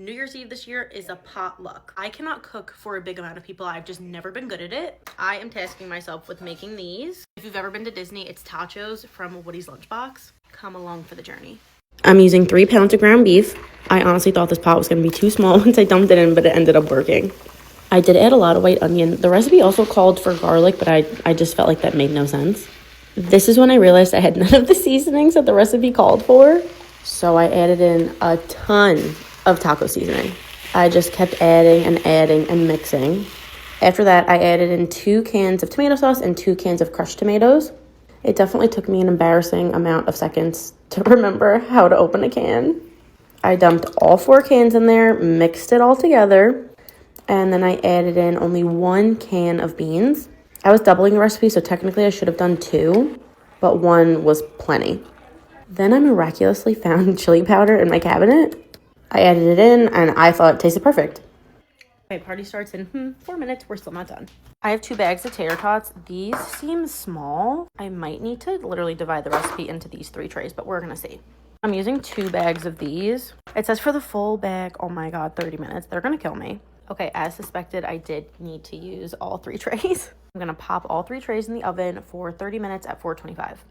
New Year's Eve this year is a potluck. I cannot cook for a big amount of people. I've just never been good at it. I am tasking myself with making these. If you've ever been to Disney, it's tatchos from Woody's Lunchbox. Come along for the journey. I'm using 3 pounds of ground beef. I honestly thought this pot was going to be too small once I dumped it in, but it ended up working. I did add a lot of white onion. The recipe also called for garlic, but I just felt like that made no sense. This is when I realized I had none of the seasonings that the recipe called for. So I added in a ton of taco seasoning. I just kept adding and mixing. After that, I added in 2 cans of tomato sauce and 2 cans of crushed tomatoes. It definitely took me an embarrassing amount of seconds to remember how to open a can. I dumped all 4 cans in there, mixed it all together, and then I added in only 1 can of beans. I was doubling the recipe, so technically I should have done 2, but 1 was plenty. Then I miraculously found chili powder in my cabinet. I added it in, and I thought it tasted perfect. Okay, party starts in 4 minutes. We're still not done. I have 2 bags of tater tots. These seem small. I might need to literally divide the recipe into these 3 trays, but we're gonna see. I'm using 2 bags of these. It says for the full bag, oh my god, 30 minutes. They're gonna kill me. Okay, as suspected, I did need to use all 3 trays. I'm gonna pop all 3 trays in the oven for 30 minutes at 425.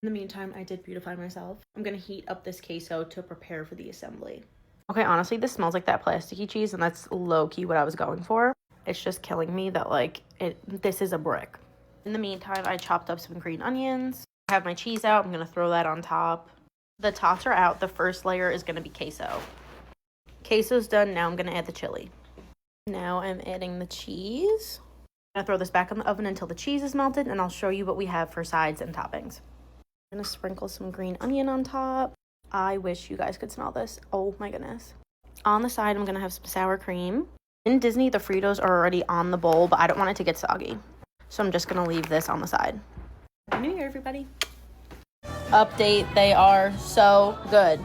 In the meantime, I did beautify myself. I'm gonna heat up this queso to prepare for the assembly. Okay, honestly, this smells like that plasticky cheese, and that's low-key what I was going for. It's just killing me that, this is a brick. In the meantime, I chopped up some green onions. I have my cheese out. I'm going to throw that on top. The tots are out. The first layer is going to be queso. Queso's done. Now I'm going to add the chili. Now I'm adding the cheese. I'm going to throw this back in the oven until the cheese is melted, and I'll show you what we have for sides and toppings. I'm going to sprinkle some green onion on top. I wish you guys could smell this. Oh my goodness. On the side, I'm going to have some sour cream. In Disney, the Fritos are already on the bowl, but I don't want it to get soggy. So I'm just going to leave this on the side. Happy New Year, everybody. Update, they are so good.